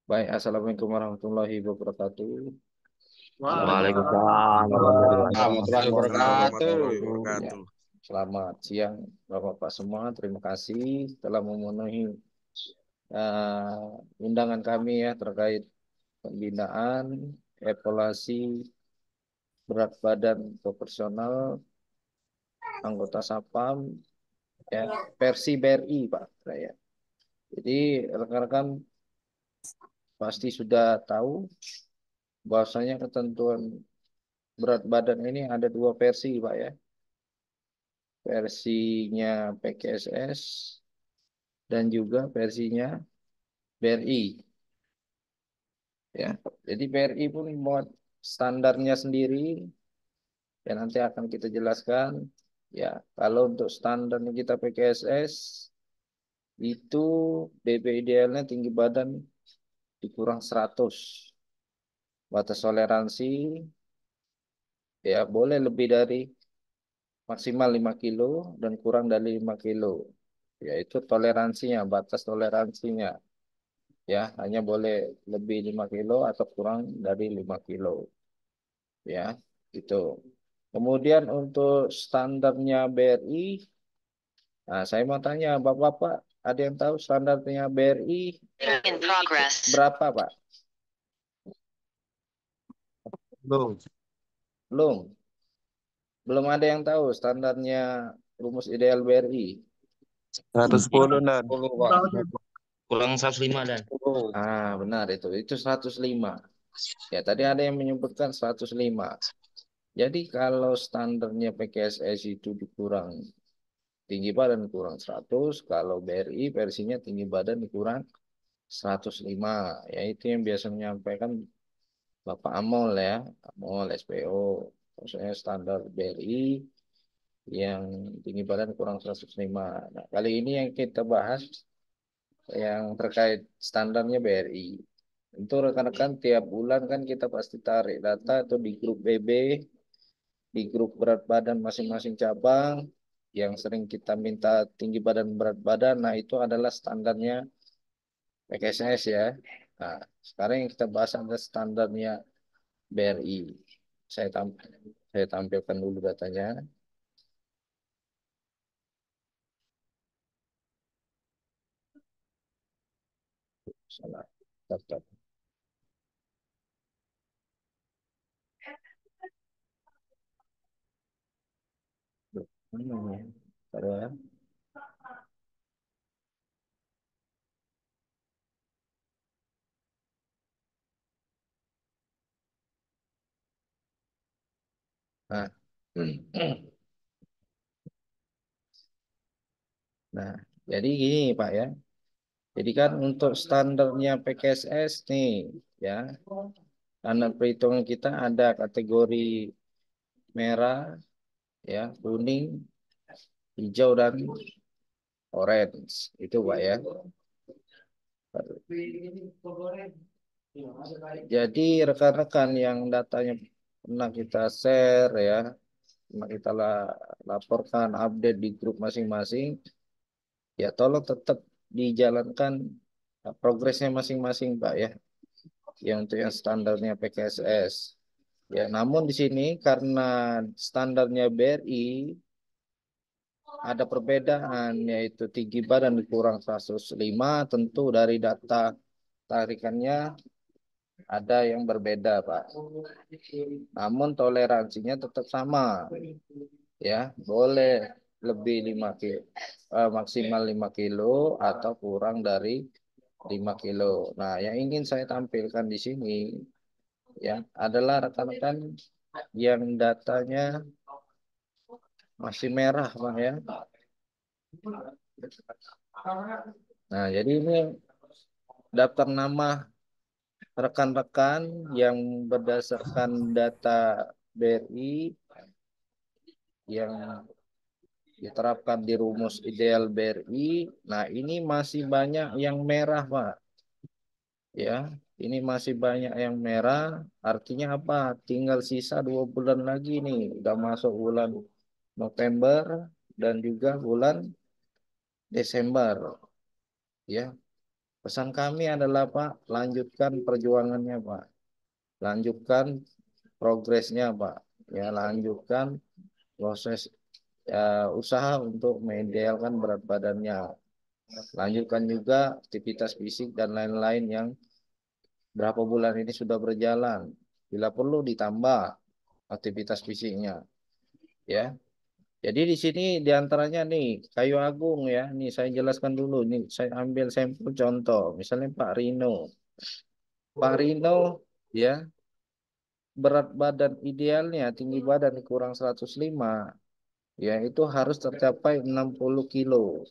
Baik, Assalamualaikum warahmatullahi wabarakatuh. Selamat Waalaikumsalam warahmatullahi warahmatullahi wabarakatuh. Warahmatullahi Ya, wabarakatuh. selamat siang Bapak-Bapak semua. Terima kasih telah memenuhi undangan kami ya terkait pembinaan evaluasi berat badan proporsional anggota Sapam ya versi BRI Pak. Saya. Jadi rekan-rekan pasti sudah tahu bahwasanya ketentuan berat badan ini ada dua versi Pak ya. Versinya PKSS dan juga versinya BRI ya. Jadi BRI pun buat standarnya sendiri yang nanti akan kita jelaskan ya. Kalau untuk standarnya kita PKSS itu DB idealnya tinggi badan dikurang 100. Batas toleransi ya boleh lebih dari maksimal 5 kilo dan kurang dari 5 kilo. Yaitu toleransinya, batas toleransinya. Ya, hanya boleh lebih 5 kilo atau kurang dari 5 kilo. Ya, itu. Kemudian untuk standarnya BRI, nah saya mau tanya, Bapak-Bapak, ada yang tahu standarnya BRI In progress. berapa, Pak? Belum. Belum. Belum ada yang tahu standarnya rumus ideal BRI. 110 dan 10 Pak. Kurang 105 dan. Benar itu. Itu 105. Ya, tadi ada yang menyebutkan 105. Jadi kalau standarnya PKSS itu dikurang tinggi badan kurang 100, kalau BRI versinya tinggi badan kurang 105. Ya itu yang biasa menyampaikan Bapak Amol ya, Amol SPO. Maksudnya standar BRI yang tinggi badan kurang 105. Nah, kali ini yang kita bahas yang terkait standarnya BRI. Itu rekan-rekan tiap bulan kan kita pasti tarik data atau di grup BB, di grup berat badan masing-masing cabang yang sering kita minta tinggi badan berat badan. Nah, itu adalah standarnya PKSS ya. Nah, sekarang yang kita bahas adalah standarnya BRI. Saya saya tampilkan dulu datanya. Salah. Daftar. Mana ya? Bentar ya. Nah. Nah, jadi gini Pak ya. Jadi kan untuk standarnya PKSS nih ya. Standar perhitungan kita ada kategori merah, ya, kuning, hijau dan orange. Itu Pak ya. Jadi rekan-rekan yang datanya pernah kita share ya, pernah kita laporkan update di grup masing-masing, ya tolong tetap dijalankan progresnya masing-masing Pak ya. Yang untuk yang standarnya PKSS. Ya, namun di sini karena standarnya BRI ada perbedaan yaitu tinggi badan dikurang 105 tentu dari data tarikannya ada yang berbeda Pak. Namun toleransinya tetap sama ya, boleh lebih 5 kilo, maksimal 5 kilo atau kurang dari 5 kilo. Nah, yang ingin saya tampilkan di sini ya adalah rekan-rekan yang datanya masih merah Pak ya. Nah, jadi ini daftar nama rekan-rekan yang berdasarkan data BRI yang diterapkan di rumus ideal BRI. Nah, ini masih banyak yang merah, Pak. Ya, ini masih banyak yang merah. Artinya apa? Tinggal sisa 2 bulan lagi nih. Udah masuk bulan November dan juga bulan Desember. Ya, Pesan kami adalah Pak, lanjutkan perjuangannya Pak. Lanjutkan progresnya Pak. Ya, lanjutkan proses usaha untuk mengidealkan berat badannya. Lanjutkan juga aktivitas fisik dan lain-lain yang berapa bulan ini sudah berjalan. Bila perlu ditambah aktivitas fisiknya, ya. Jadi di sini diantaranya nih kayu agung ya. Nih saya jelaskan dulu. Nih saya ambil sampel contoh. Misalnya Pak Rino. Pak Rino ya berat badan idealnya tinggi badan kurang 105 ya itu harus tercapai 60 kilo.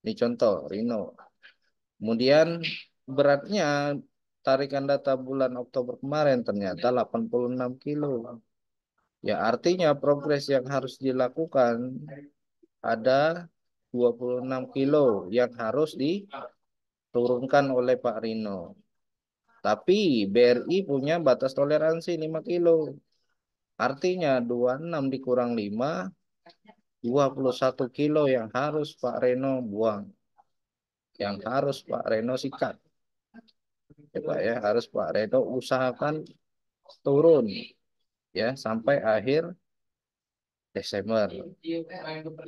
Ini contoh Rino. Kemudian beratnya tarikan data bulan Oktober kemarin ternyata 86 kilo. Ya artinya progres yang harus dilakukan ada 26 kilo yang harus diturunkan oleh Pak Rino. Tapi BRI punya batas toleransi 5 kilo. Artinya 26 dikurang 5, 21 kilo yang harus Pak Reno buang. Yang harus Pak Reno sikat. Ya, Pak, ya, harus Pak Reno usahakan turun ya sampai akhir Desember.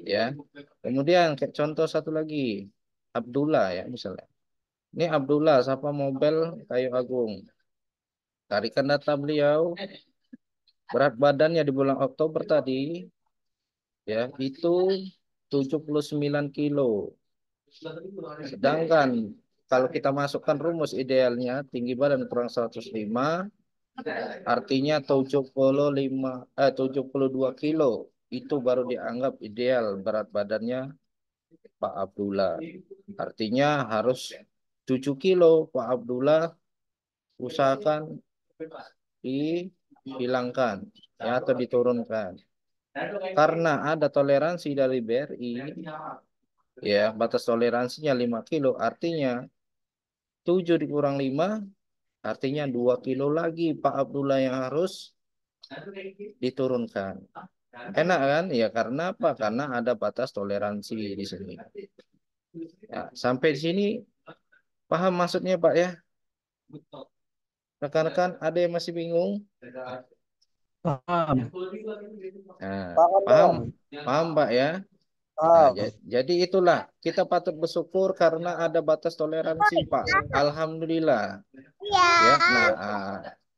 Ya. Kemudian kayak contoh satu lagi, Abdullah ya misalnya. Ini Abdullah, siapa Mobile Kayu Agung. Tarikan data beliau, berat badannya di bulan Oktober tadi, ya itu 79 kilo. Sedangkan kalau kita masukkan rumus idealnya, tinggi badan kurang 105, artinya 72 kilo. Itu baru dianggap ideal berat badannya Pak Abdullah. Artinya harus 7 kilo Pak Abdullah usahakan dihilangkan ya atau diturunkan. Karena ada toleransi dari BRI ya batas toleransinya 5 kilo artinya 7 dikurang 5 artinya 2 kilo lagi Pak Abdullah yang harus diturunkan. Enak kan? Ya karena apa? Karena ada batas toleransi di sini. Ya, sampai di sini paham maksudnya Pak ya? Rekan-rekan ada yang masih bingung? Paham. Nah, Paham, paham? Bang. Paham Pak ya? Nah, Paham. jadi itulah kita patut bersyukur karena ada batas toleransi Pak. Alhamdulillah. Ya, nah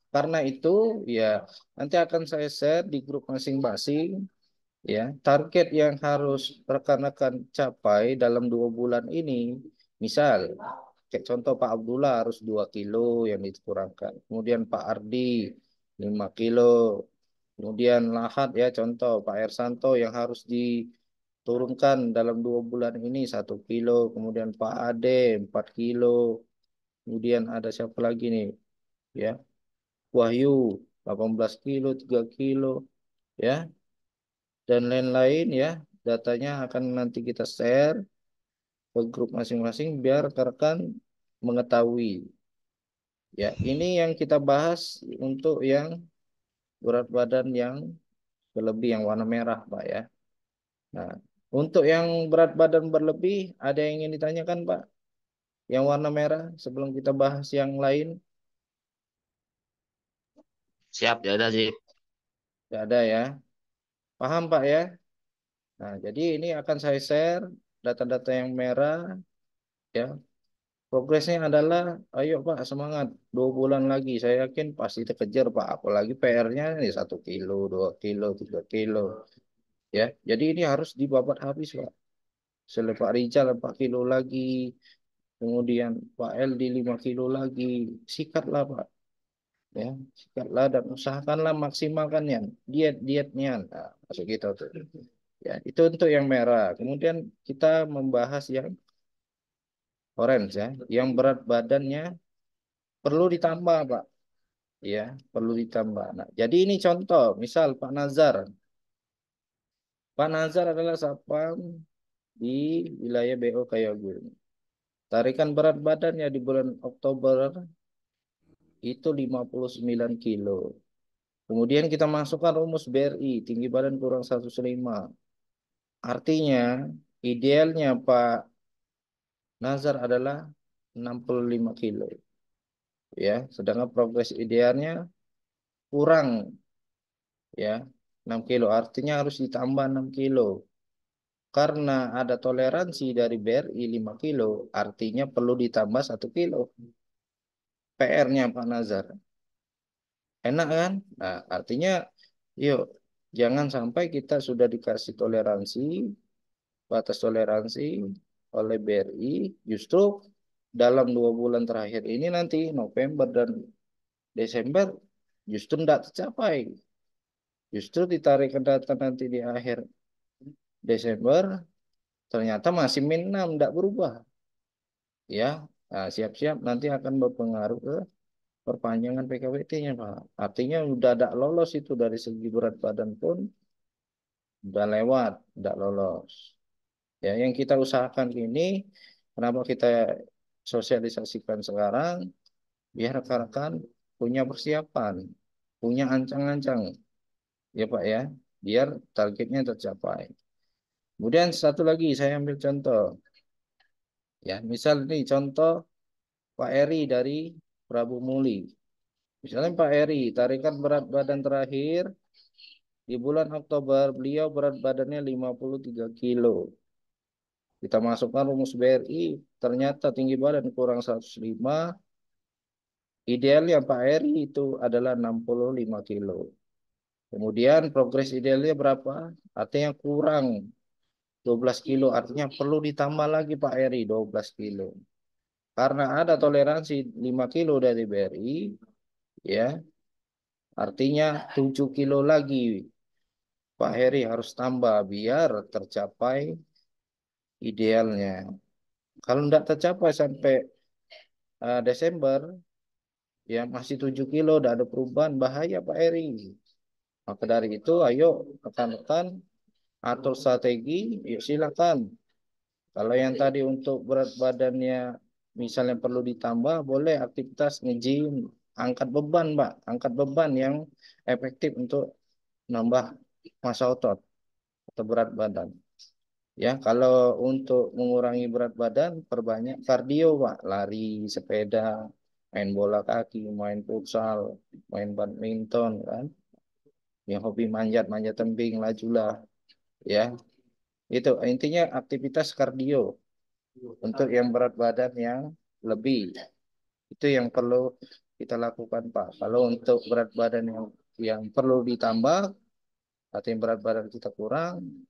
karena itu ya nanti akan saya share di grup masing-masing ya target yang harus rekan-rekan capai dalam 2 bulan ini. Misal, kayak contoh Pak Abdullah harus 2 kilo yang dikurangkan. Kemudian Pak Ardi 5 kilo. Kemudian Lahat ya contoh Pak Ersanto yang harus diturunkan dalam 2 bulan ini 1 kilo. Kemudian Pak Ade 4 kilo. Kemudian ada siapa lagi nih ya Wahyu 18 kilo 3 kilo ya dan lain-lain ya datanya akan nanti kita share ke grup masing-masing biar rekan mengetahui ya ini yang kita bahas untuk yang berat badan yang berlebih yang warna merah Pak ya. Nah untuk yang berat badan berlebih ada yang ingin ditanyakan Pak yang warna merah sebelum kita bahas yang lain. Siap, ya udah sih. Tidak ada ya, paham Pak ya. Nah jadi ini akan saya share data-data yang merah ya. Progresnya adalah, ayo Pak semangat, 2 bulan lagi. Saya yakin pasti terkejar Pak. Apalagi PR-nya ini 1 kilo, 2 kilo, 3 kilo. Ya, jadi ini harus dibabat habis Pak. Selain Pak Rizal 4 kilo lagi, kemudian Pak Eldi 5 kilo lagi. Sikatlah Pak. Ya, sikatlah dan usahakanlah maksimalkannya. Diet-dietnya. Nah, masuk gitu tuh. Ya, itu untuk yang merah. Kemudian kita membahas yang orange ya, yang berat badannya perlu ditambah Pak. Ya, perlu ditambah. Nah, jadi ini contoh, misal Pak Nazar. Pak Nazar adalah satpam di wilayah BO Kayagung. Tarikan berat badannya di bulan Oktober itu 59 kilo. Kemudian kita masukkan rumus BRI, tinggi badan kurang 105. Artinya, idealnya Pak Nazar adalah 65 kilo. Ya, sedangkan progres idealnya kurang ya 6 kilo. Artinya harus ditambah 6 kilo. Karena ada toleransi dari BRI 5 kilo, artinya perlu ditambah 1 kilo. PR-nya Pak Nazar. Enak kan? Nah, artinya yuk jangan sampai kita sudah dikasih toleransi, batas toleransi oleh BRI, justru dalam 2 bulan terakhir ini nanti November dan Desember justru tidak tercapai. Justru ditarik ke data nanti di akhir Desember, ternyata masih -6, tidak berubah. Ya, nah, siap-siap nanti akan berpengaruh ke perpanjangan PKWT-nya, Pak. Artinya udah tidak lolos itu dari segi berat badan pun udah lewat, tidak lolos. Ya, yang kita usahakan ini, kenapa kita sosialisasikan sekarang, biar rekan-rekan punya persiapan, punya ancang-ancang, ya Pak ya, biar targetnya tercapai. Kemudian satu lagi saya ambil contoh, ya misal ini contoh Pak Eri dari Prabu Muli. Misalnya Pak Eri, tarikan berat badan terakhir di bulan Oktober, beliau berat badannya 53 kilo. Kita masukkan rumus BRI, ternyata tinggi badan kurang 105, idealnya Pak Eri itu adalah 65 kilo. Kemudian progres idealnya berapa? Artinya kurang 12 kilo, artinya perlu ditambah lagi Pak Eri 12 kilo. Karena ada toleransi 5 kilo dari BRI, ya, artinya 7 kilo lagi Pak Heri harus tambah biar tercapai idealnya. Kalau tidak tercapai sampai Desember, ya masih 7 kilo, tidak ada perubahan, bahaya Pak Heri. Maka dari itu, ayo rekan-rekan atur strategi, yuk silakan. Kalau yang tadi untuk berat badannya misalnya perlu ditambah, boleh aktivitas nge-gym, angkat beban, Pak. Angkat beban yang efektif untuk nambah massa otot atau berat badan. Ya, kalau untuk mengurangi berat badan, perbanyak kardio, Pak. Lari, sepeda, main bola kaki, main futsal, main badminton, kan. Yang hobi manjat, manjat tebing, lajulah. Ya, itu intinya aktivitas kardio untuk yang berat badan yang lebih. Itu yang perlu kita lakukan, Pak. Kalau untuk berat badan yang perlu ditambah, atau yang berat badan kita kurang,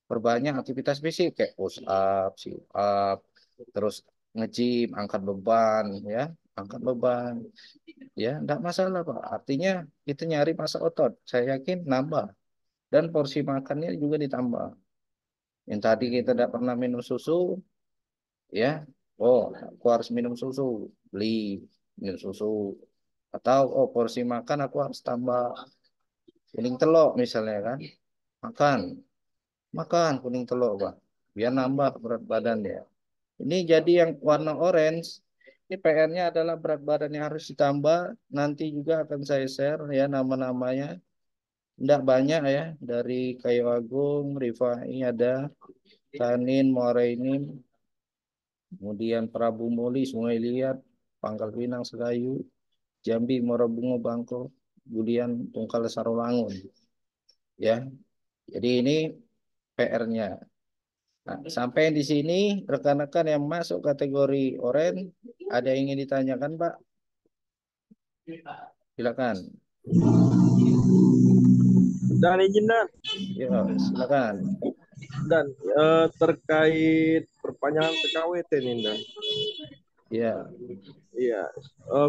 perbanyak aktivitas fisik kayak push up, sit up, terus nge-gym, angkat beban, ya, angkat beban, ya, enggak masalah Pak. Artinya kita nyari massa otot, saya yakin nambah dan porsi makannya juga ditambah. Yang tadi kita tidak pernah minum susu, ya, oh, aku harus minum susu, beli minum susu, atau oh porsi makan aku harus tambah kuning telur misalnya kan, makan. Makan kuning telur, Pak. Biar nambah berat badan ya. Ini jadi yang warna orange. Ini PR-nya adalah berat badan yang harus ditambah. Nanti juga akan saya share ya nama-namanya. Tidak banyak ya. Dari Kayu Agung, Rifai ada. Tanin, Morainim. Kemudian Prabu Muli, Sungai Liat. Pangkal Pinang, Sekayu. Jambi, Morobungo, Bangko. Budian, Tungkal, Sarolangun. Ya. Jadi ini PR-nya. Nah, sampai di sini rekan-rekan yang masuk kategori orange, ada yang ingin ditanyakan, Pak? Silakan. Dan izin dan Ya, silakan. dan terkait perpanjangan PKWT nih dan Ya, iya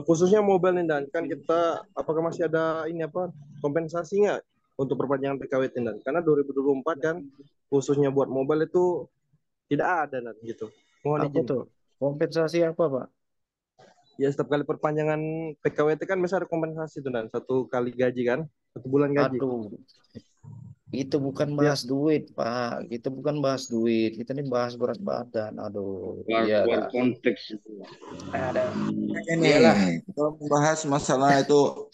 khususnya mobile nih dan kan kita apakah masih ada ini apa kompensasi nggak untuk perpanjangan PKWT dan karena 2024 kan khususnya buat mobile itu tidak ada dan gitu mohon apa izin tuh? Kompensasi apa, Pak? ya setiap kali perpanjangan PKWT kan biasa ada kompensasi tuh dan 1 kali gaji kan 1 bulan gaji Aduh, itu bukan ya bahas duit, Pak. Itu bukan bahas duit. Kita ini bahas berat badan. Aduh, iya Luar dah. konteks itu. Ada. Ini Iyalah. kalau membahas masalah itu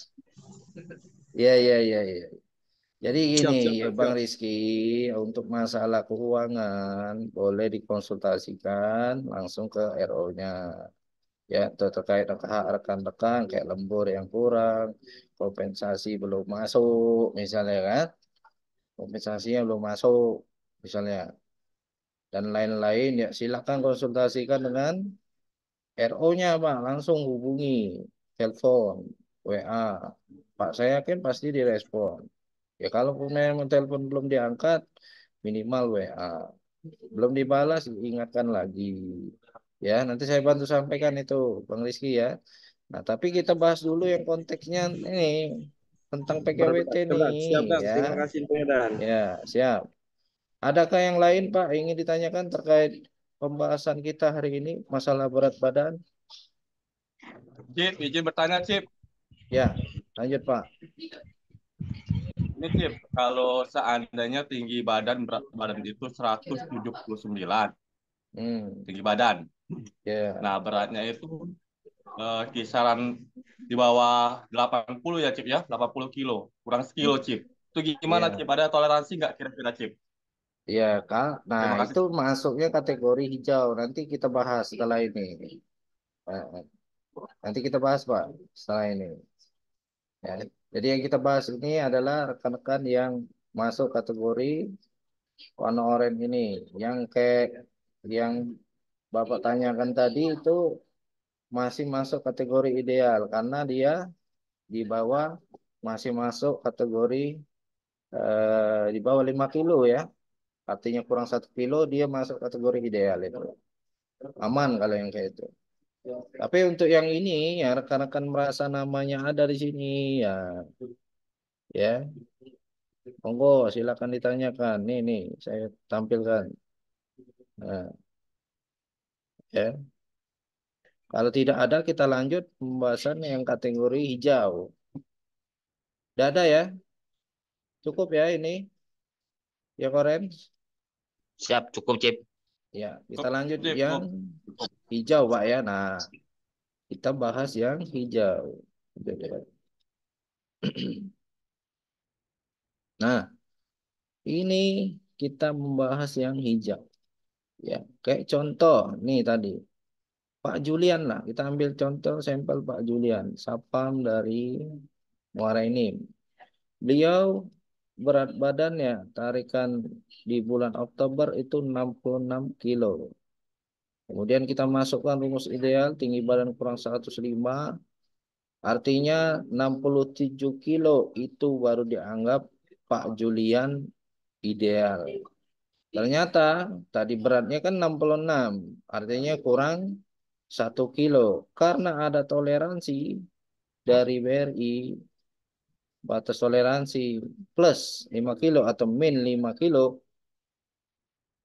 Iya, iya, iya, iya. Jadi gini, siap siap ya siap, Bang siap. Rizky, untuk masalah keuangan boleh dikonsultasikan langsung ke RO-nya. Ya, terkait hak rekan-rekan kayak lembur yang kurang, kompensasi belum masuk, misalnya kan, kompensasinya belum masuk, misalnya, dan lain-lain ya silakan konsultasikan dengan RO-nya Pak, langsung hubungi, telepon, WA. Pak saya yakin pasti direspon. Ya kalau memang telepon belum diangkat, minimal WA. Belum dibalas, ingatkan lagi. Ya, nanti saya bantu sampaikan itu, Bang Rizky ya. Nah, tapi kita bahas dulu yang konteksnya ini tentang PKWT Berat, nih, berat. Siap, Dan. ya. Terima kasih infonya, Dan. Ya, siap. Adakah yang lain, Pak, yang ingin ditanyakan terkait pembahasan kita hari ini, masalah berat badan? Cip, izin bertanya, Cip. Ya, lanjut, Pak. Ini, Cip, kalau seandainya tinggi badan berat badan itu 179, Hmm, tinggi badan. ya, Nah, beratnya itu kisaran di bawah 80 ya, Cip ya, 80 kilo, kurang sekilo, Cip. Itu gimana, ya, Cip? Ada toleransi nggak kira-kira, Cip? ya, Kak. Nah, Terima kasih, itu Cip. masuknya kategori hijau. Nanti kita bahas setelah ini. Eh, Nanti kita bahas, Pak, setelah ini. Ya. Jadi yang kita bahas ini adalah rekan-rekan yang masuk kategori warna oranye ini. Yang kayak yang Bapak tanyakan tadi itu masih masuk kategori ideal karena dia di bawah masih masuk kategori di bawah 5 kilo ya. Artinya kurang 1 kilo dia masuk kategori ideal itu. Aman kalau yang kayak itu. Tapi untuk yang ini ya rekan-rekan merasa namanya ada di sini ya ya monggo silakan ditanyakan. Nih saya tampilkan. Nah, ya. Kalau tidak ada kita lanjut pembahasan yang kategori hijau. Tidak ada ya? Cukup ya ini ya Koren? Siap, cukup, Cip. Ya, kita Cukup, lanjut Cip, yang cukup. hijau Pak ya. Nah, kita bahas yang hijau. Nah, ini kita membahas yang hijau. Ya, kayak contoh nih tadi Pak Julian lah. Kita ambil contoh sampel Pak Julian, Sapam dari Muara ini. Beliau berat badannya tarikan di bulan Oktober itu 66 kilo. Kemudian kita masukkan rumus ideal tinggi badan kurang 105, artinya 67 kilo itu baru dianggap Pak Julian ideal. Ternyata tadi beratnya kan 66, artinya kurang 1 kilo. Karena ada toleransi dari BRI, batas toleransi plus 5 kilo atau min 5 kilo,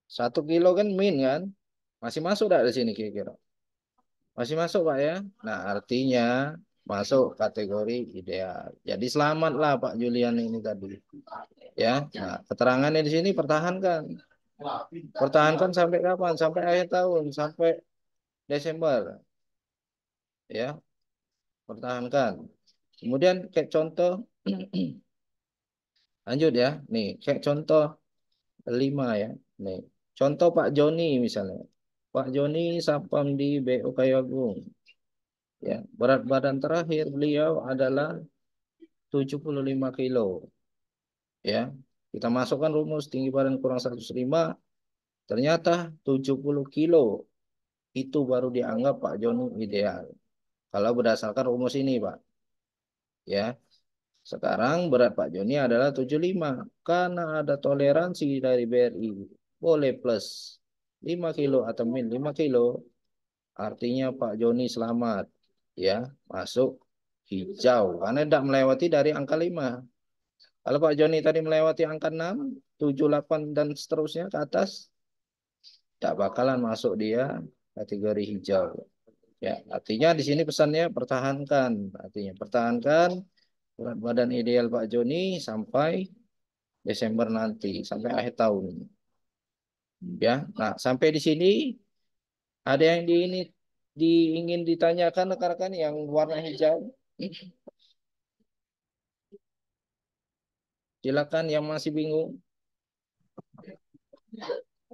1 kilo kan min kan? Masih masuk tidak di sini kira-kira? Masih masuk Pak ya? Nah artinya masuk kategori ideal. Jadi selamatlah Pak Julian ini tadi. Ya, nah, keterangannya di sini pertahankan. Pertahankan sampai kapan? Sampai akhir tahun, sampai Desember. Ya, pertahankan. Kemudian kayak contoh, lanjut ya. Nih, kayak contoh 5 ya. Nih, contoh Pak Joni misalnya. Pak Joni Sapam di BO Kayagung. Ya, berat badan terakhir beliau adalah 75 kilo. Ya, kita masukkan rumus tinggi badan kurang 105. Ternyata 70 kilo itu baru dianggap Pak Joni ideal. Kalau berdasarkan rumus ini, Pak. Ya, sekarang berat Pak Joni adalah 75. Karena ada toleransi dari BRI. Boleh plus 5 kilo atau min 5 kilo. Artinya Pak Joni selamat. Ya, masuk hijau. Karena tidak melewati dari angka 5. Kalau Pak Joni tadi melewati angka 6, 7, 8, dan seterusnya ke atas, tidak bakalan masuk dia kategori hijau. Ya, artinya di sini pesannya pertahankan. Artinya pertahankan berat badan ideal Pak Joni sampai Desember nanti, sampai akhir tahun. Ya, nah sampai di sini ada yang ingin ditanyakan rekan-rekan yang warna hijau. Silakan yang masih bingung.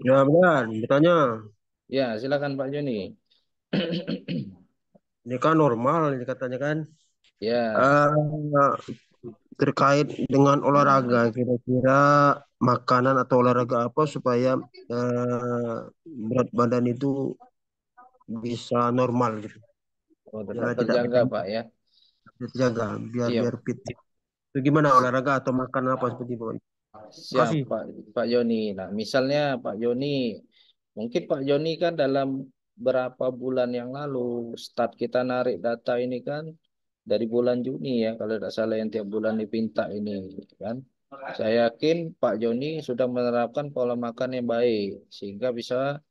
Ya, benar. Bertanya. Ya, silakan Pak Joni. Ini kan normal ini katanya kan. Ya, Eh, terkait dengan olahraga, kira-kira makanan atau olahraga apa supaya eh, berat badan itu bisa normal gitu. oh, tetap Ya tidak terjaga Pak ya. terjaga biar Iya, biar fit. Itu gimana olahraga atau makan apa seperti itu? siap Makasih. Pak Joni. Nah, misalnya Pak Joni, mungkin Pak Joni kan dalam berapa bulan yang lalu start kita narik data ini kan dari bulan Juni ya, kalau tidak salah yang tiap bulan dipinta ini kan. Saya yakin Pak Joni sudah menerapkan pola makan yang baik sehingga bisa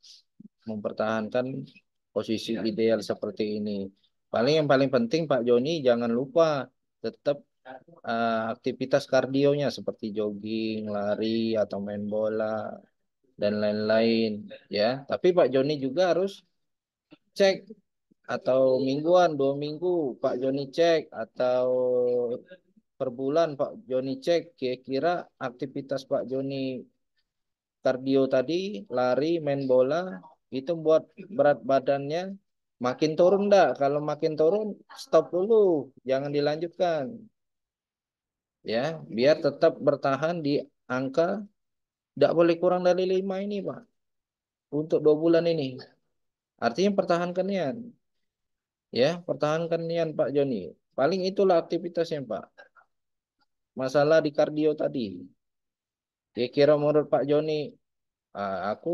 mempertahankan posisi ideal seperti ini. Yang paling penting Pak Joni jangan lupa tetap aktivitas kardionya seperti jogging, lari atau main bola dan lain-lain ya. Tapi Pak Joni juga harus cek atau mingguan 2 minggu Pak Joni cek atau per bulan Pak Joni cek kira-kira aktivitas Pak Joni kardio tadi lari main bola itu buat berat badannya makin turun enggak? Kalau makin turun stop dulu, jangan dilanjutkan ya, biar tetap bertahan di angka tidak boleh kurang dari 5 ini Pak untuk 2 bulan ini. Artinya pertahankan nian ya, pertahankan nian Pak Joni. Paling itulah aktivitasnya Pak. Masalah di kardio tadi. Kira-kira menurut Pak Joni, aku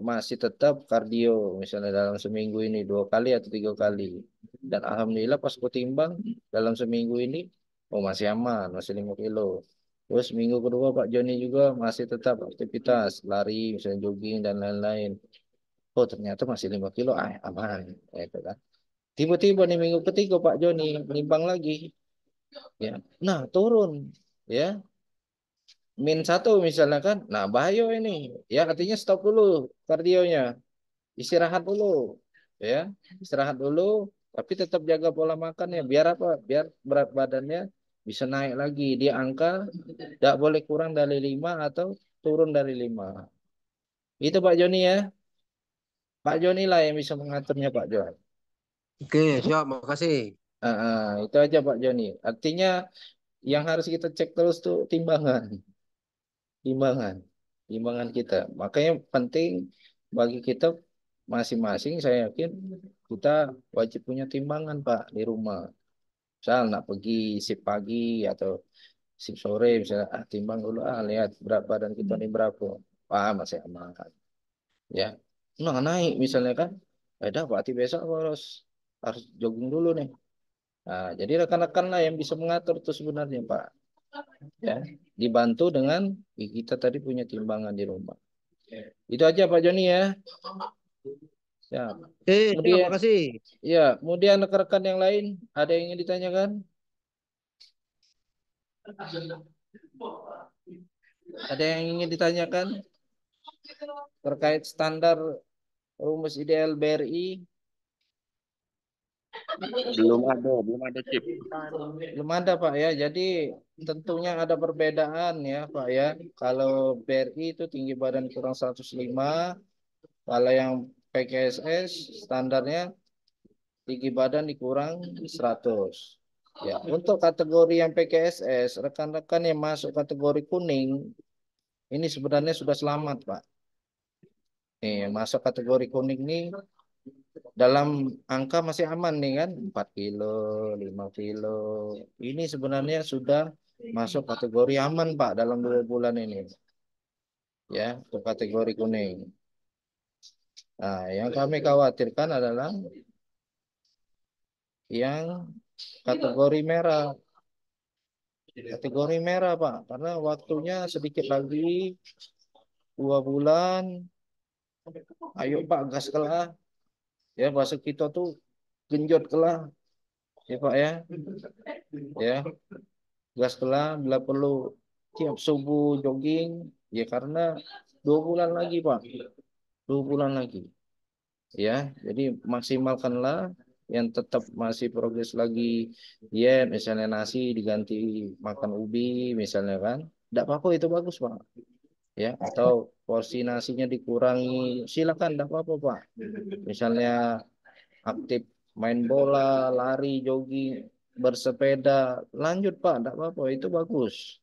masih tetap kardio misalnya dalam seminggu ini 2 kali atau 3 kali. Dan alhamdulillah pas aku timbang dalam seminggu ini, oh masih aman, masih 5 kilo. Terus minggu kedua Pak Joni juga masih tetap aktivitas lari, misalnya jogging dan lain-lain. Oh ternyata masih 5 kilo, aman, gitu kan. Tiba-tiba nih minggu ketiga Pak Joni menimbang lagi, ya, nah turun, ya. -1 misalnya kan. Nah, bahaya ini. Ya, artinya stop dulu kardionya. Istirahat dulu. Ya, istirahat dulu tapi tetap jaga pola makannya biar apa? Biar berat badannya bisa naik lagi. Dia angka tidak boleh kurang dari 5 atau turun dari 5. Itu Pak Joni ya. Pak Joni lah yang bisa mengaturnya Pak Joni. Oke, siap, makasih. Itu aja Pak Joni. Artinya yang harus kita cek terus tuh timbangan. Timbangan, timbangan kita. Makanya penting bagi kita masing-masing, saya yakin kita wajib punya timbangan Pak di rumah. Misal nak pergi sip pagi atau sip sore, misalnya timbang dulu lihat berat badan kita ini berapa. Masih aman. Ya, nah naik misalnya kan, ada berarti besok aku harus jogging dulu nih. Nah, jadi rekan-rekan lah yang bisa mengatur itu sebenarnya Pak. Ya, dibantu dengan kita tadi punya timbangan di rumah. Itu aja Pak Joni ya. Ya. Siap, Kemudian makasih. kemudian rekan-rekan yang lain ada yang ingin ditanyakan? Ada yang ingin ditanyakan terkait standar rumus ideal BRI? Belum ada Cip. Belum ada Pak ya. Jadi tentunya ada perbedaan ya Pak ya. Kalau BRI itu tinggi badan kurang 105, kalau yang PKSS standarnya tinggi badan dikurang 100. Ya, untuk kategori yang PKSS, rekan-rekan yang masuk kategori kuning, ini sebenarnya sudah selamat, Pak. Nih, masuk kategori kuning nih, dalam angka masih aman nih kan, 4 kilo, 5 kilo. Ini sebenarnya sudah masuk kategori aman, Pak, dalam 2 bulan ini. Ya, untuk kategori kuning. Nah, yang kami khawatirkan adalah yang kategori merah. Kategori merah, Pak, karena waktunya sedikit lagi 2 bulan. Ayo Pak, gas kelah. Ya, bahasa kita tuh genjot kelah. Ya Pak ya. Ya, gas kelah bila perlu tiap subuh jogging. Ya karena 2 bulan lagi Pak. 2 bulan lagi. Ya, jadi maksimalkanlah yang tetap masih progres lagi. Ya, misalnya nasi diganti makan ubi misalnya kan. Tidak apa-apa itu bagus Pak. Ya, atau porsi nasinya dikurangi. Silakan, tidak apa-apa Pak. Misalnya aktif main bola, lari, jogging, bersepeda, lanjut Pak, enggak apa-apa, itu bagus.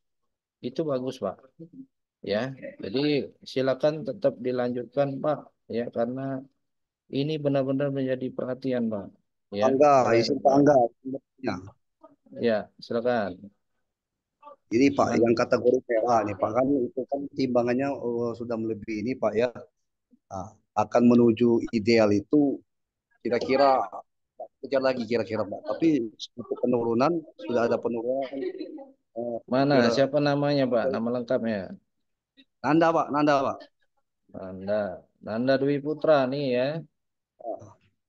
Itu bagus Pak. Ya, jadi silakan tetap dilanjutkan Pak, ya karena ini benar-benar menjadi perhatian Pak, ya Angga, oleh izin Pak Pak. Angga. Ya, silakan. Ini Pak, Man- yang kategori merah nih Pak, kan itu kan timbangannya sudah melebihi ini Pak ya. Nah, akan menuju ideal itu kira-kira kejar lagi kira-kira Pak. Tapi untuk penurunan sudah ada penurunan Mana? kira Siapa namanya Pak? Nama lengkapnya? Nanda Pak, Nanda Pak. Nanda. Nanda Dwi Putra nih ya.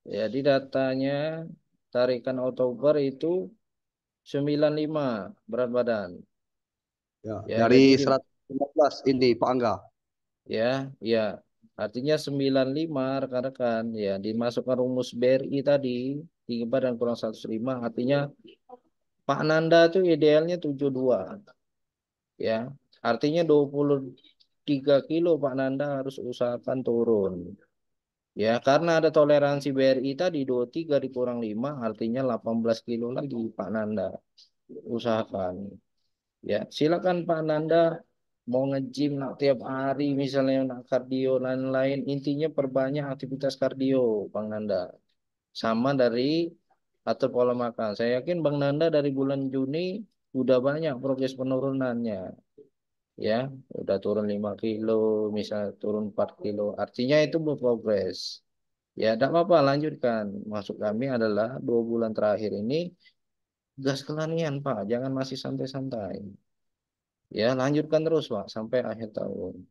Jadi datanya tarikan Oktober itu 95 berat badan. Ya, Ya, dari jadi 115 ini Pak Angga. ya, ya. Artinya 95 rekan-rekan ya dimasukkan rumus BRI tadi tinggi badan kurang 105 artinya Pak Nanda tuh idealnya 72 ya. Artinya 23 kilo Pak Nanda harus usahakan turun. Ya, karena ada toleransi BRI tadi 23 dikurang 5 artinya 18 kilo lagi Pak Nanda. Usahakan. Ya, silakan Pak Nanda mau nge-gym tiap hari misalnya nak kardio lain-lain intinya perbanyak aktivitas kardio Bang Nanda. Sama dari atur pola makan. Saya yakin Bang Nanda dari bulan Juni udah banyak progres penurunannya. Ya, udah turun 5 kilo, misalnya turun 4 kilo. Artinya itu berprogres. Ya, tidak apa-apa, lanjutkan. Maksud kami adalah 2 bulan terakhir ini gas kelanian, Pak. Jangan masih santai-santai. Ya, lanjutkan terus, Pak, sampai akhir tahun.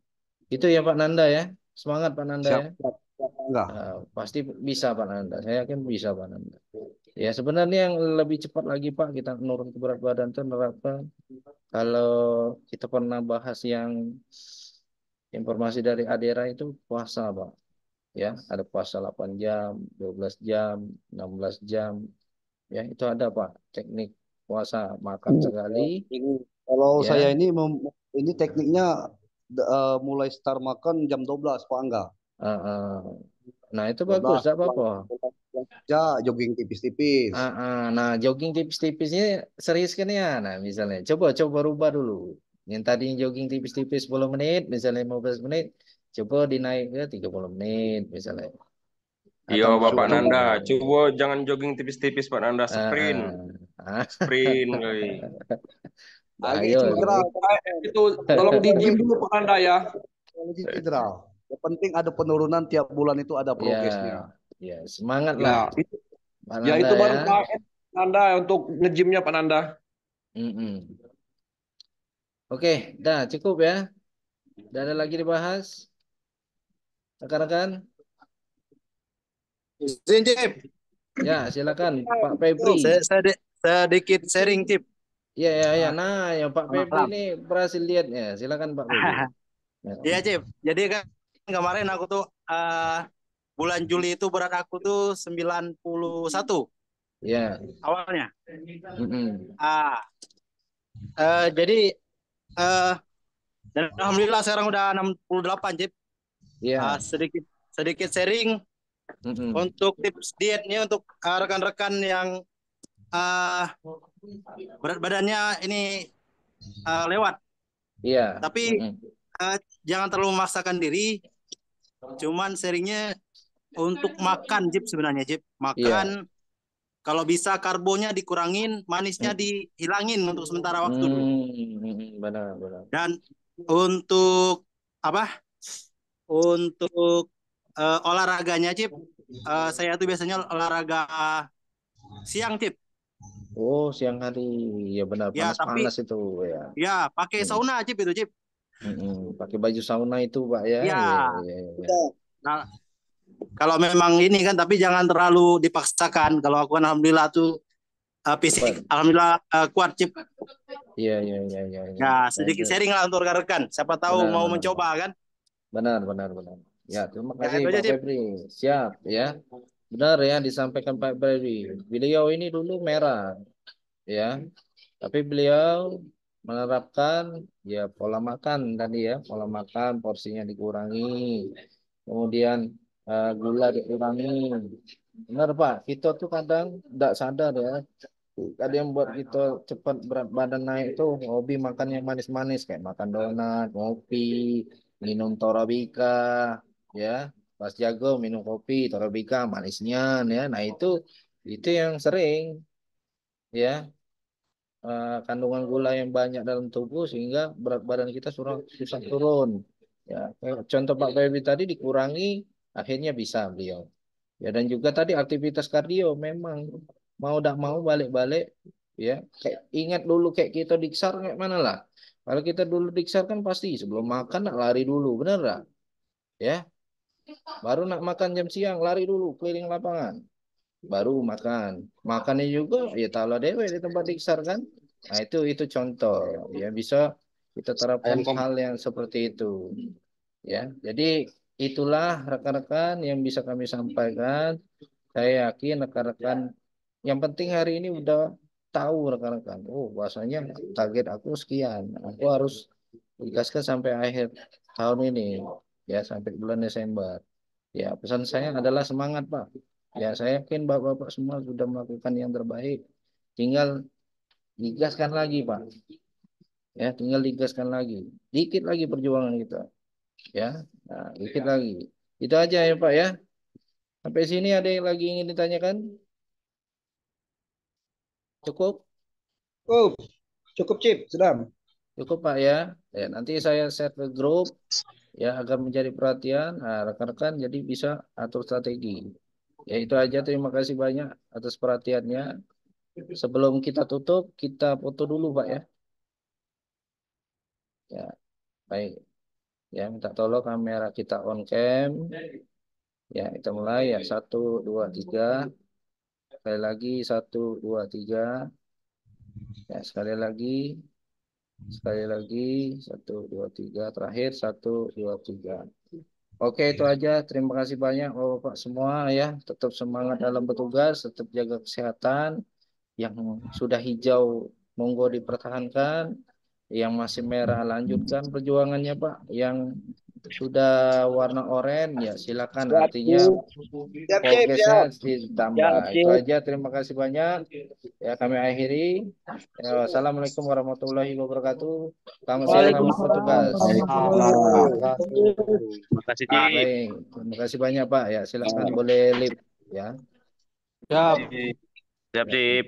Itu ya, Pak Nanda ya. Semangat, Pak Nanda Siap, ya. siap, siap Pak Angga. Pasti bisa, Pak Nanda. Saya yakin bisa, Pak Nanda. Ya, sebenarnya yang lebih cepat lagi, Pak, kita menurun ke berat badan itu menerapkan. Kalau kita pernah bahas yang informasi dari Adera itu puasa, Pak. Ya, ada puasa 8 jam, 12 jam, 16 jam. Ya, itu ada Pak, teknik puasa makan sekali. Ini kalau saya Ya, ini tekniknya mulai start makan jam 12 Pak Angga. eh, eh. Nah itu bagus, 12 tidak pulang apa-apa. pulang kerja jogging tipis-tipis. Nah, jogging tipis-tipisnya serius kan ya. Nah, misalnya, coba rubah dulu. Yang tadi jogging tipis-tipis 10 menit, misalnya 15 menit, coba dinaik ke 30 menit, misalnya. Iya Atau Bapak makan. Nanda, coba jangan jogging tipis-tipis Pak Nanda, sprint, Ah. sprint kali. Lagi Ayo, cedera, Itu tolong di gym dulu Pak Nanda ya. lagi cedera. Yang penting ada penurunan tiap bulan itu ada ya, progresnya. ya, semangat lah, Ya, itu, Pak ya Nanda itu ya. baru diet Nanda untuk nge-gymnya Pak Nanda. Mm-mm. Oke, dah cukup ya. Tidak ada lagi dibahas, rekan-rekan. Izin, Cip. Ya, silakan Pak Febri. Sedikit sharing, Cip. Ya, ya, ya. Nah, yang Pak Febri Malam. ini berhasil lihatnya. Silakan Pak Febri. Ya, Iya, Cip. Jadi kan kemarin aku tuh bulan Juli itu berat aku tuh 91 ya. awalnya. Mm-mm. Jadi eh, dan alhamdulillah sekarang udah 68, Cip. Ya. Sedikit sedikit sharing Mm-mm. untuk tips dietnya untuk rekan-rekan yang eh, berat badannya ini lewat. Iya. Tapi Mm-mm. jangan terlalu memaksakan diri. Cuman sharingnya untuk makan, Jip, sebenarnya, Jip. Iya. Makan, kalau bisa karbonya dikurangin, manisnya dihilangin untuk sementara waktu dulu. Benar, benar. Dan untuk apa? Untuk olahraganya, Cip, saya tuh biasanya olahraga siang, Cip. Oh, siang hari. Ya benar, Ya, tapi panas-panas itu ya. ya pakai Mm. sauna, Cip, itu, Cip. Pakai baju sauna itu, Pak ya. Ya. Ya, ya, ya. Nah, kalau memang ini kan, tapi jangan terlalu dipaksakan. Kalau aku kan alhamdulillah tuh fisik, Cepat. alhamdulillah kuat, Cip. Iya, iya, iya, iya. Ya. Ya, Nah, sedikit itu sharing lah untuk rekan-rekan. Siapa tahu benar, mau benar, mencoba kan? benar, benar, benar. Ya, terima Ya, kasih itu aja, Pak Cip. Febri. Siap ya. Benar ya disampaikan Pak Febri. Beliau ini dulu merah ya, tapi beliau menerapkan ya pola makan tadi ya, pola makan porsinya dikurangi, kemudian gula dikurangi, Benar Pak, kita tuh kadang tidak sadar ya. Ada yang buat kita cepat berat badan naik itu hobi makan yang manis-manis kayak makan donat, ngopi, minum Torabika, ya. Pas jago minum kopi, Torabika manisnya, ya. Nah itu yang sering, ya. Kandungan gula yang banyak dalam tubuh sehingga berat badan kita susah turun. Ya, kayak contoh Pak Febi tadi dikurangi, akhirnya bisa beliau. Ya dan juga tadi aktivitas kardio memang mau tidak mau balik-balik ya. Kayak ingat dulu kayak kita diksar kayak mana lah. Kalau kita dulu diksar kan pasti sebelum makan nak lari dulu, bener nggak? Ya, baru nak makan jam siang lari dulu keliling lapangan, baru makan. Makannya juga ya taruh dewe di tempat diksar kan. Nah itu contoh ya bisa kita terapkan Ayam kom. hal yang seperti itu ya. Jadi itulah rekan-rekan yang bisa kami sampaikan. Saya yakin rekan-rekan yang penting hari ini udah tahu rekan-rekan. Oh, bahasanya target aku sekian. Aku harus gaskan sampai akhir tahun ini ya sampai bulan Desember. Ya, pesan saya adalah semangat, Pak. Ya, saya yakin Bapak-bapak semua sudah melakukan yang terbaik. Tinggal digaskan lagi, Pak. Ya, tinggal digaskan lagi. Dikit lagi perjuangan kita. Ya, nah, dikit lagi. Itu aja ya, Pak ya. Sampai sini ada yang lagi ingin ditanyakan? Cukup? Cukup, cukup Cip, sudah. Cukup, Pak ya. Ya, nanti saya share ke grup ya agar menjadi perhatian. Nah, rekan-rekan jadi bisa atur strategi. Ya, itu aja. Terima kasih banyak atas perhatiannya. Sebelum kita tutup, kita foto dulu, Pak ya. Ya, baik. Ya, minta tolong kamera kita on cam. Ya, kita mulai ya. 1, 2, 3. Sekali lagi 1, 2, 3. Ya, sekali lagi. Sekali lagi 1, 2, 3. Terakhir 1, 2, 3. Oke, itu aja. Terima kasih banyak Bapak semua ya. Tetap semangat dalam bertugas, tetap jaga kesehatan. Yang sudah hijau monggo dipertahankan. Yang masih merah lanjutkan perjuangannya Pak. Yang sudah warna oranye ya silakan. Siap, Artinya siap, Cip, progresnya siap. ditambah. Siap, Itu Cip. aja. Terima kasih banyak. Ya kami akhiri. Ya, Assalamualaikum warahmatullahi wabarakatuh. Selamat siang, selamat bertugas. Makasih, Cip. Baik, terima kasih banyak Pak. Ya silakan boleh live ya. Siap. Siap, Cip.